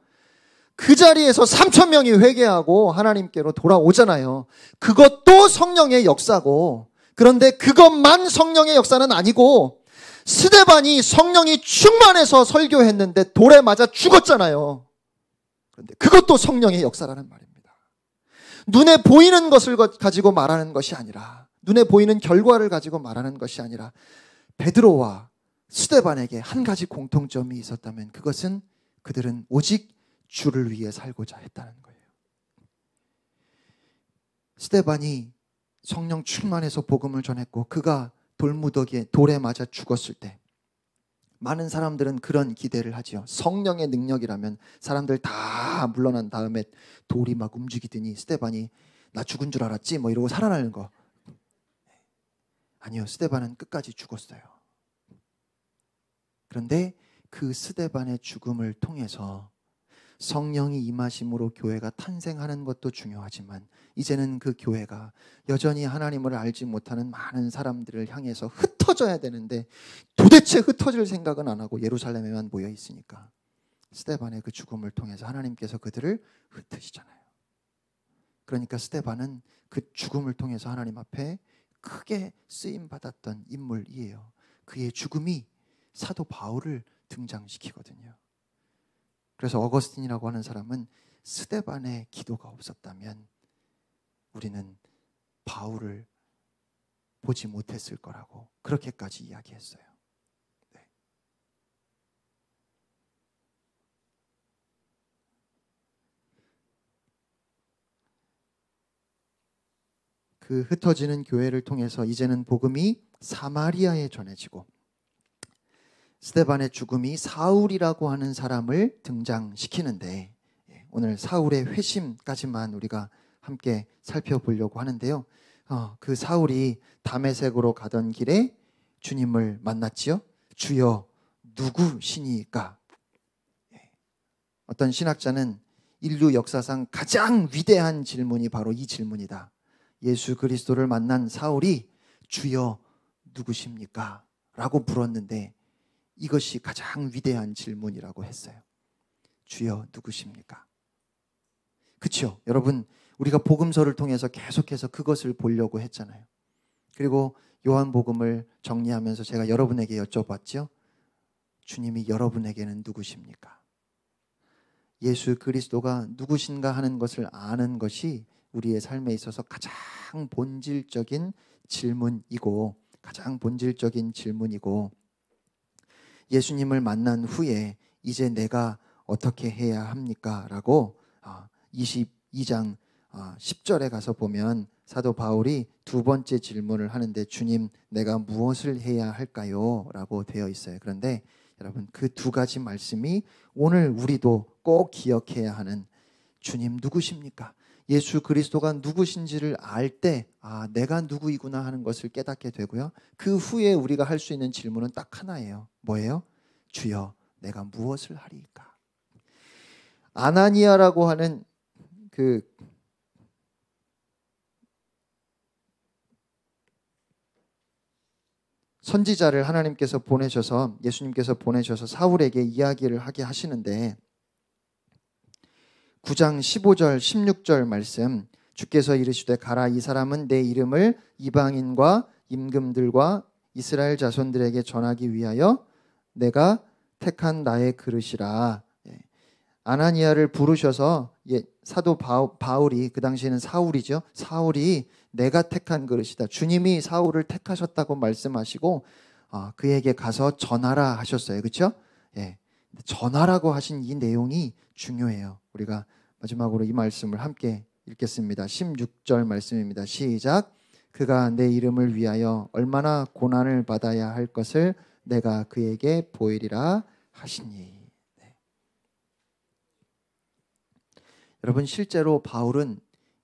그 자리에서 3,000명이 회개하고 하나님께로 돌아오잖아요. 그것도 성령의 역사고, 그런데 그것만 성령의 역사는 아니고, 스데반이 성령이 충만해서 설교했는데 돌에 맞아 죽었잖아요. 그런데 그것도 성령의 역사라는 말입니다. 눈에 보이는 것을 가지고 말하는 것이 아니라, 눈에 보이는 결과를 가지고 말하는 것이 아니라, 베드로와 스데반에게 한 가지 공통점이 있었다면 그것은 그들은 오직 주를 위해 살고자 했다는 거예요. 스데반이 성령 충만해서 복음을 전했고, 그가 돌무더기에 돌에 맞아 죽었을 때 많은 사람들은 그런 기대를 하지요. 성령의 능력이라면 사람들 다 물러난 다음에 돌이 막 움직이더니 스데반이 나 죽은 줄 알았지 뭐 이러고 살아나는 거. 아니요, 스데반은 끝까지 죽었어요. 그런데 그 스데반의 죽음을 통해서 성령이 임하심으로 교회가 탄생하는 것도 중요하지만, 이제는 그 교회가 여전히 하나님을 알지 못하는 많은 사람들을 향해서 흩어져야 되는데, 도대체 흩어질 생각은 안 하고 예루살렘에만 모여 있으니까 스데반의 그 죽음을 통해서 하나님께서 그들을 흩으시잖아요. 그러니까 스데반은 그 죽음을 통해서 하나님 앞에 크게 쓰임받았던 인물이에요. 그의 죽음이 사도 바울을 등장시키거든요. 그래서 어거스틴이라고 하는 사람은 스데반의 기도가 없었다면 우리는 바울을 보지 못했을 거라고 그렇게까지 이야기했어요. 네. 그 흩어지는 교회를 통해서 이제는 복음이 사마리아에 전해지고, 스데반의 죽음이 사울이라고 하는 사람을 등장시키는데, 오늘 사울의 회심까지만 우리가 함께 살펴보려고 하는데요. 그 사울이 다메섹으로 가던 길에 주님을 만났지요. 주여 누구시니까? 어떤 신학자는 인류 역사상 가장 위대한 질문이 바로 이 질문이다. 예수 그리스도를 만난 사울이 주여 누구십니까? 라고 물었는데, 이것이 가장 위대한 질문이라고 했어요. 주여 누구십니까? 그렇죠? 여러분, 우리가 복음서를 통해서 계속해서 그것을 보려고 했잖아요. 그리고 요한복음을 정리하면서 제가 여러분에게 여쭤봤죠. 주님이 여러분에게는 누구십니까? 예수 그리스도가 누구신가 하는 것을 아는 것이 우리의 삶에 있어서 가장 본질적인 질문이고, 예수님을 만난 후에 이제 내가 어떻게 해야 합니까? 라고 22장 10절에 가서 보면 사도 바울이 두 번째 질문을 하는데, 주님 내가 무엇을 해야 할까요? 라고 되어 있어요. 그런데 여러분, 그 두 가지 말씀이 오늘 우리도 꼭 기억해야 하는, 주님 누구십니까? 예수 그리스도가 누구신지를 알 때 내가 누구이구나 하는 것을 깨닫게 되고요. 그 후에 우리가 할 수 있는 질문은 딱 하나예요. 뭐예요? 주여 내가 무엇을 하리이까? 아나니아라고 하는 그 선지자를 하나님께서 보내셔서, 예수님께서 보내셔서 사울에게 이야기를 하게 하시는데, 9장 15절 16절 말씀, 주께서 이르시되 가라, 이 사람은 내 이름을 이방인과 임금들과 이스라엘 자손들에게 전하기 위하여 내가 택한 나의 그릇이라. 아나니아를 부르셔서 사도 바울이, 그 당시에는 사울이죠. 사울이 내가 택한 그릇이다. 주님이 사울을 택하셨다고 말씀하시고 그에게 가서 전하라 하셨어요. 그렇죠? 전하라고 하신 이 내용이 중요해요. 우리가 마지막으로 이 말씀을 함께 읽겠습니다. 16절 말씀입니다. 시작. 그가 내 이름을 위하여 얼마나 고난을 받아야 할 것을 내가 그에게 보이리라 하시니. 네. 여러분, 실제로 바울은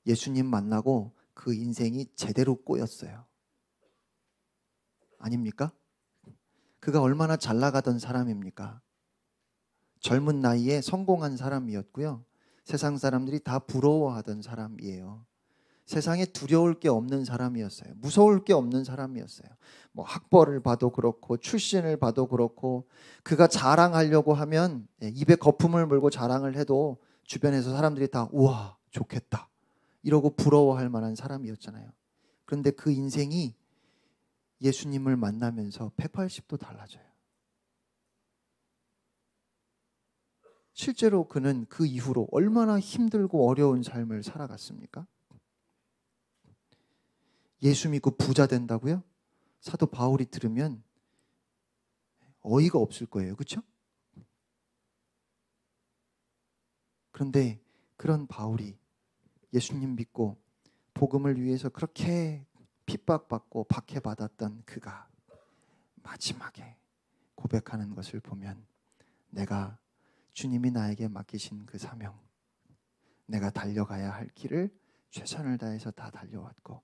예수님 만나고 그 인생이 제대로 꼬였어요. 아닙니까? 그가 얼마나 잘 나가던 사람입니까? 젊은 나이에 성공한 사람이었고요. 세상 사람들이 다 부러워하던 사람이에요. 세상에 두려울 게 없는 사람이었어요. 무서울 게 없는 사람이었어요. 뭐 학벌을 봐도 그렇고 출신을 봐도 그렇고, 그가 자랑하려고 하면 입에 거품을 물고 자랑을 해도 주변에서 사람들이 다 우와 좋겠다 이러고 부러워할 만한 사람이었잖아요. 그런데 그 인생이 예수님을 만나면서 180도 달라져요. 실제로 그는 그 이후로 얼마나 힘들고 어려운 삶을 살아갔습니까? 예수 믿고 부자 된다고요? 사도 바울이 들으면 어이가 없을 거예요. 그렇죠? 그런데 그런 바울이 예수님 믿고 복음을 위해서 그렇게 핍박받고 박해받았던 그가 마지막에 고백하는 것을 보면, 내가 주님이 나에게 맡기신 그 사명, 내가 달려가야 할 길을 최선을 다해서 다 달려왔고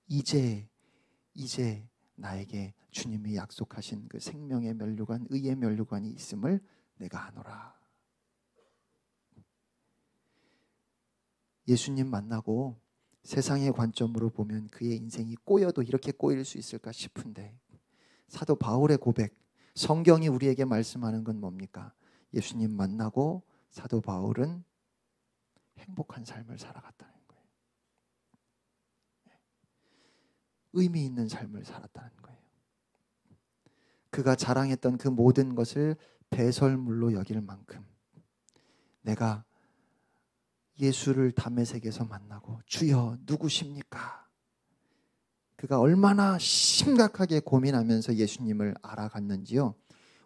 이제 나에게 주님이 약속하신 그 생명의 면류관, 의의 면류관이 있음을 내가 아노라. 예수님 만나고 세상의 관점으로 보면 그의 인생이 꼬여도 이렇게 꼬일 수 있을까 싶은데, 사도 바울의 고백, 성경이 우리에게 말씀하는 건 뭡니까? 예수님 만나고 사도 바울은 행복한 삶을 살아갔다는 거예요. 의미 있는 삶을 살았다는 거예요. 그가 자랑했던 그 모든 것을 배설물로 여길 만큼 내가 예수를 담에색에서 만나고 주여 누구십니까? 그가 얼마나 심각하게 고민하면서 예수님을 알아갔는지요.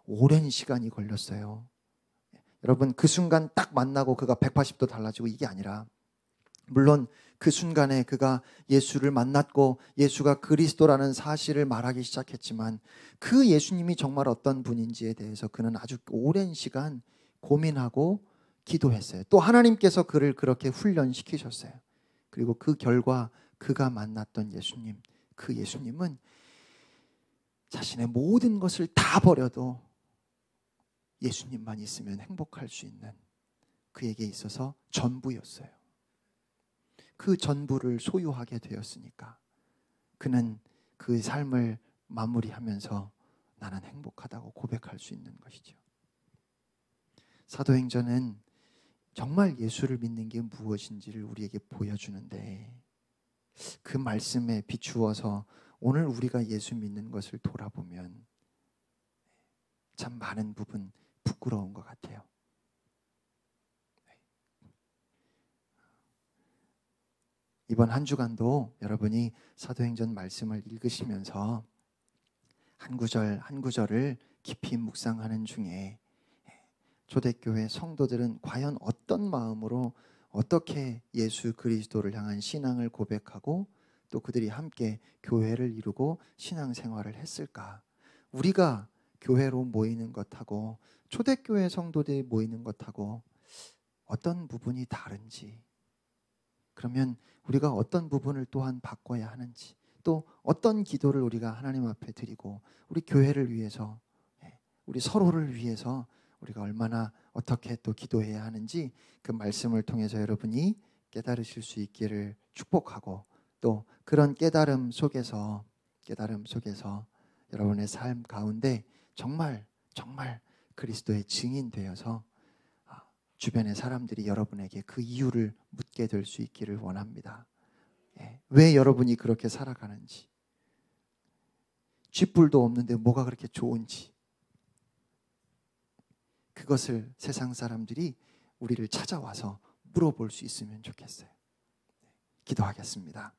오랜 시간이 걸렸어요. 여러분, 그 순간 딱 만나고 그가 180도 달라지고 이게 아니라, 물론 그 순간에 그가 예수를 만났고 예수가 그리스도라는 사실을 말하기 시작했지만, 그 예수님이 정말 어떤 분인지에 대해서 그는 아주 오랜 시간 고민하고 기도했어요. 또 하나님께서 그를 그렇게 훈련시키셨어요. 그리고 그 결과 그가 만났던 예수님, 그 예수님은 자신의 모든 것을 다 버려도 예수님만 있으면 행복할 수 있는 그에게 있어서 전부였어요. 그 전부를 소유하게 되었으니까 그는 그 삶을 마무리하면서 나는 행복하다고 고백할 수 있는 것이죠. 사도행전은 정말 예수를 믿는 게 무엇인지를 우리에게 보여주는데, 그 말씀에 비추어서 오늘 우리가 예수 믿는 것을 돌아보면 참 많은 부분 부끄러운 것 같아요. 이번 한 주간도 여러분이 사도행전 말씀을 읽으시면서 한 구절 한 구절을 깊이 묵상하는 중에 초대교회 성도들은 과연 어떤 마음으로 어떻게 예수 그리스도를 향한 신앙을 고백하고 또 그들이 함께 교회를 이루고 신앙생활을 했을까? 우리가 교회로 모이는 것하고 초대교회 성도들이 모이는 것하고 어떤 부분이 다른지, 그러면 우리가 어떤 부분을 또한 바꿔야 하는지, 또 어떤 기도를 우리가 하나님 앞에 드리고 우리 교회를 위해서, 우리 서로를 위해서 우리가 얼마나 어떻게 또 기도해야 하는지, 그 말씀을 통해서 여러분이 깨달으실 수 있기를 축복하고, 또 그런 깨달음 속에서 여러분의 삶 가운데 정말 그리스도의 증인 되어서 주변의 사람들이 여러분에게 그 이유를 묻게 될 수 있기를 원합니다. 왜 여러분이 그렇게 살아가는지, 쥐뿔도 없는데 뭐가 그렇게 좋은지, 그것을 세상 사람들이 우리를 찾아와서 물어볼 수 있으면 좋겠어요. 기도하겠습니다.